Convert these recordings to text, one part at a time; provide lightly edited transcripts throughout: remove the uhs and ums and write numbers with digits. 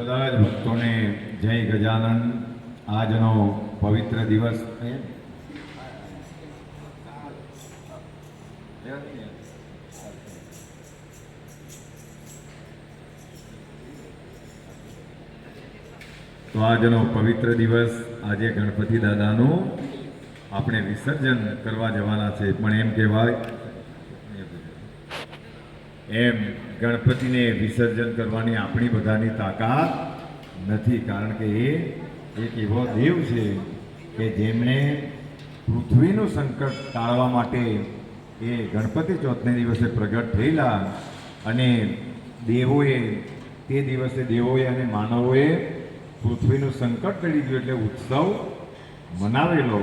બધા જ ભક્તોને જય ગજાનન. આજનો પવિત્ર દિવસ તો આજનો પવિત્ર દિવસ આજે ગણપતિ દાદાનું આપણે વિસર્જન કરવા જવાના છે. પણ એમ કહેવાય એમ ગણપતિને વિસર્જન કરવાની આપણી બધાની તાકાત નથી, કારણ કે એ એક એવો દેવ છે કે જેમણે પૃથ્વીનું સંકટ ટાળવા માટે એ ગણપતિ ચોથને દિવસે પ્રગટ થયેલા અને દેવોએ તે દિવસે દેવોએ અને માનવોએ પૃથ્વીનું સંકટ ટળી ગયું એટલે ઉત્સવ મનાવેલો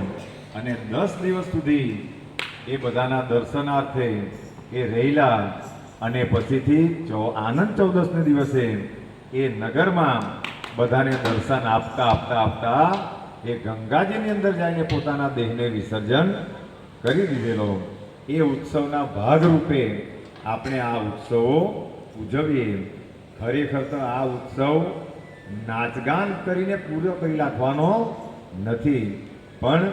અને 10 દિવસ સુધી એ બધાના દર્શનાર્થે એ રહેલા અને પછીથી આનંદ ચૌદસને દિવસે એ નગરમાં બધાને દર્શન આપતા એ ગંગાજીની અંદર જઈને પોતાના દેહને વિસર્જન કરી દીધેલો. એ ઉત્સવના ભાગરૂપે આપણે આ ઉત્સવો ઉજવીએ. ખરેખર તો આ ઉત્સવ નાચગાન કરીને પૂરો કરી નાખવાનો નથી, પણ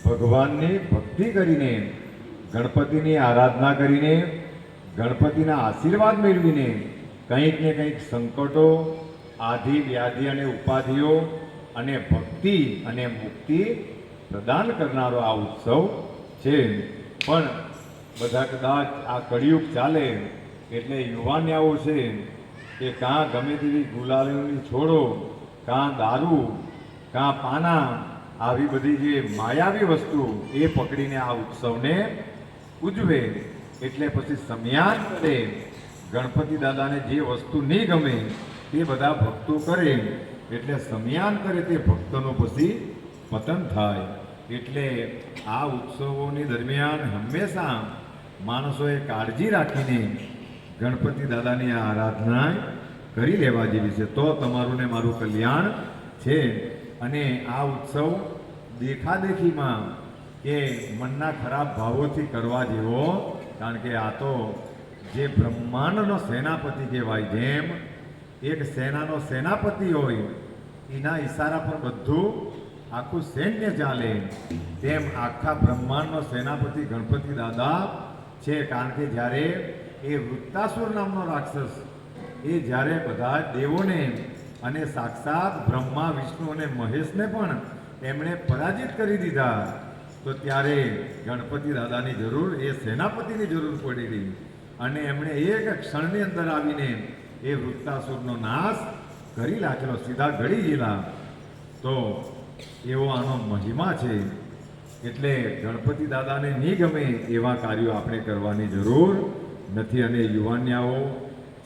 ભગવાનની ભક્તિ કરીને, ગણપતિની આરાધના કરીને, ગણપતિના આશીર્વાદ મેળવીને કંઈક ને કંઈક સંકટો, આધિ વ્યાધિ અને ઉપાધિઓ અને ભક્તિ અને મુક્તિ પ્રદાન કરનારો આ ઉત્સવ છે. પણ બધા કદાચ આ કળિયુગ ચાલે એટલે યુવાનિયાઓ છે કે કાં ગમે તેવી ગુલાલોની છોડો, કાં દારૂ, કાં પાના, આવી બધી જે માયાવી વસ્તુ એ પકડીને આ ઉત્સવને ઉજવે. એટલે પછી સમયાન કરે, ગણપતિ દાદાને જે વસ્તુ નહીં ગમે તે બધા ભક્તો કરે, એટલે સમયાન કરે તે ભક્તોનું પછી પતન થાય. એટલે આ ઉત્સવોની દરમિયાન હંમેશા માણસોએ કાળજી રાખીને ગણપતિ દાદાની આ આરાધના કરી લેવા જેવી છે, તો તમારું ને મારું કલ્યાણ છે. અને આ ઉત્સવ દેખાદેખીમાં કે મનના ખરાબ ભાવોથી કરવા જેવો, કારણ કે આ તો જે બ્રહ્માંડનો સેનાપતિ કહેવાય, જેમ એક સેનાનો સેનાપતિ હોય એના ઈશારા પર બધું આખું સૈન્ય ચાલે, તેમ આખા બ્રહ્માંડનો સેનાપતિ ગણપતિ દાદા છે. કારણ કે જ્યારે એ વૃત્તાસુર નામનો રાક્ષસ એ જ્યારે બધા દેવોને અને સાક્ષાત બ્રહ્મા, વિષ્ણુ અને મહેશને પણ એમણે પરાજિત કરી દીધા, તો ત્યારે ગણપતિ દાદાની જરૂર, એ સેનાપતિની જરૂર પડી અને એમણે એક ક્ષણની અંદર આવીને એ વૃત્તાસુરનો નાશ કરી નાખેલો, સીધા ગળી ગયેલા. તો એવો આનો મહિમા છે. એટલે ગણપતિ દાદાને નહીં ગમે એવા કાર્યો આપણે કરવાની જરૂર નથી. અને યુવાનિયાઓ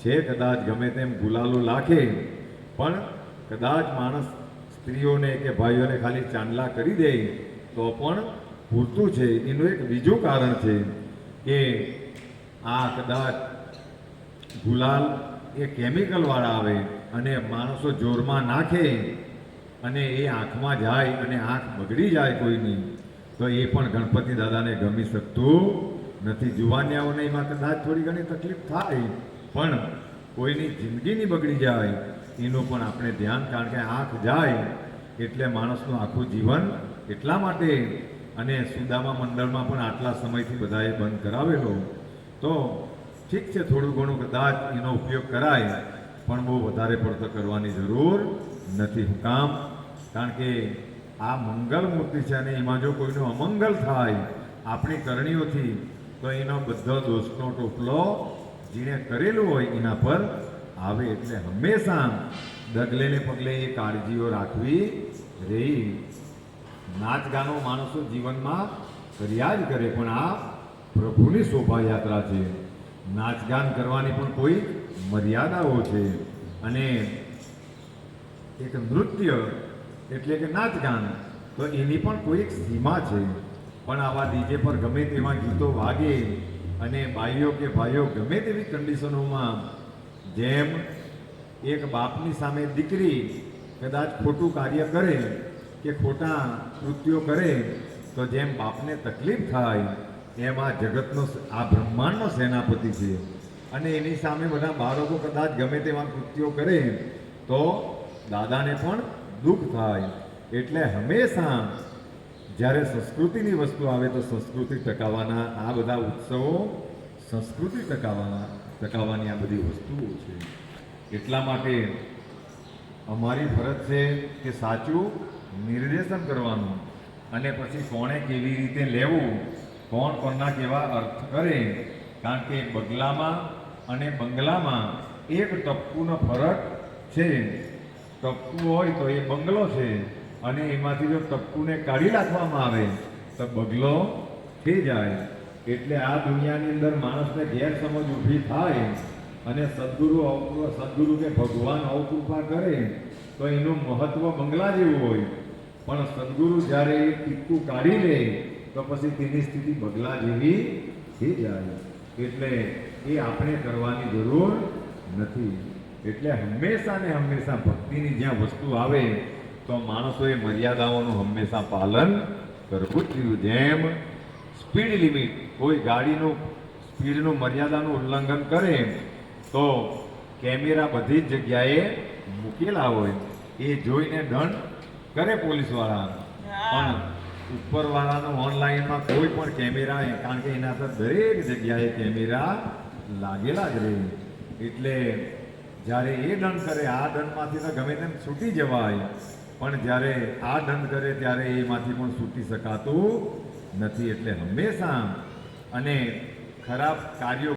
છે કદાચ ગમે તેમ ગુલાલો લાખે, પણ કદાચ માણસ સ્ત્રીઓને કે ભાઈઓને ખાલી ચાંદલા કરી દે તો પણ પૂરતું છે. એનું એક બીજું કારણ છે કે આ કદાચ ગુલાલ એ કેમિકલવાળા આવે અને માણસો જોરમાં નાખે અને એ આંખમાં જાય અને આંખ બગડી જાય કોઈની, તો એ પણ ગણપતિ દાદાને ગમી શકતું નથી. જુવાનિયાઓને એમાં કદાચ થોડી ઘણી તકલીફ થાય, પણ કોઈની જિંદગીની બગડી જાય એનું પણ આપણે ધ્યાન, કારણ કે આંખ જાય એટલે માણસનું આખું જીવન. એટલા માટે અને સુદામા મંડળમાં પણ આટલા સમયથી બધાએ બંધ કરાવેલો. તો ઠીક છે, થોડું ઘણું કદાચ એનો ઉપયોગ કરાય, પણ બહુ વધારે પડતો કરવાની જરૂર નથી. હું કામ? કારણ કે આ મંગલ મૂર્તિ છે અને એમાં જો કોઈનું અમંગલ થાય આપણી કરણીઓથી, તો એનો બધો દોષનો ટોપલો જેણે કરેલું હોય એના પર આવે. એટલે હંમેશા ડગલે ને પગલે એ કાળજીઓ રાખવી રહી. નાચગાનો માણસો જીવનમાં કર્યા જ કરે, પણ આ પ્રભુની શોભાયાત્રા છે. નાચગાન કરવાની પણ કોઈ મર્યાદાઓ છે. અને એક નૃત્ય એટલે કે નાચગાન, તો એની પણ કોઈ એક સીમા છે. પણ આવા ડીજે પર ગમે તેવા ગીતો વાગે અને બાઈઓ કે ભાઈઓ ગમે તેવી કન્ડિશનોમાં, જેમ એક બાપની સામે દીકરી કદાચ ખોટું કાર્ય કરે કે ખોટા કૃત્યો કરે, તો જેમ બાપને તકલીફ થાય એમ આ જગતનો, આ બ્રહ્માંડનો સેનાપતિ છે અને એની સામે બધા બાળકો કદાચ ગમે તેવા કૃત્યો કરે તો દાદાને પણ દુઃખ થાય. એટલે હંમેશા જ્યારે સંસ્કૃતિની વસ્તુ આવે તો સંસ્કૃતિ ટકાવવાના આ બધા ઉત્સવો સંસ્કૃતિ ટકાવવાની આ બધી વસ્તુઓ છે. એટલા માટે અમારી ફરજ છે કે સાચું નિર્દેશન કરવાનું અને પછી કોણે કેવી રીતે લેવું, કોણ કોણના કેવા અર્થ કરે. કારણ કે બગલામાં અને બંગલામાં એક ટપકુનો ફરક છે. ટપકું હોય તો એ બંગલો છે અને એમાંથી જો ટપકુને કાઢી નાખવામાં આવે તો બગલો થઈ જાય. એટલે આ દુનિયાની અંદર માણસને ગેરસમજ ઊભી થાય અને સદગુરુ કે ભગવાન અવકૃપા કરે તો એનું મહત્વ બંગલા જેવું હોય, પણ સદગુરુ જ્યારે એ ટીપકું કાઢી લે તો પછી તેની સ્થિતિ બગલા જેવી થઈ જાય. એટલે એ આપણે કરવાની જરૂર નથી. એટલે હંમેશા ને હંમેશા ભક્તિની જ્યાં વસ્તુ આવે તો માણસોએ મર્યાદાઓનું હંમેશા પાલન કરવું જ જોઈએ. જેમ સ્પીડ લિમિટ, કોઈ ગાડીનું સ્પીડનું મર્યાદાનું ઉલ્લંઘન કરે તો કેમેરા બધી જ જગ્યાએ મૂકેલા હોય, એ જોઈને દંડ કરે પોલીસવાળા. પણ ઉપરવાળાનો ઓનલાઈનમાં કોઈ પણ કેમેરા, કારણ કે એના પર દરેક જગ્યાએ કેમેરા લાગેલા જ રહે. એટલે જ્યારે એ દંડ કરે, આ દંડમાંથી તો ગમે તેમ છૂટી જવાય, પણ જ્યારે આ દંડ કરે ત્યારે એમાંથી પણ છૂટી શકાતું નથી. એટલે હંમેશા અને ખરાબ કાર્યો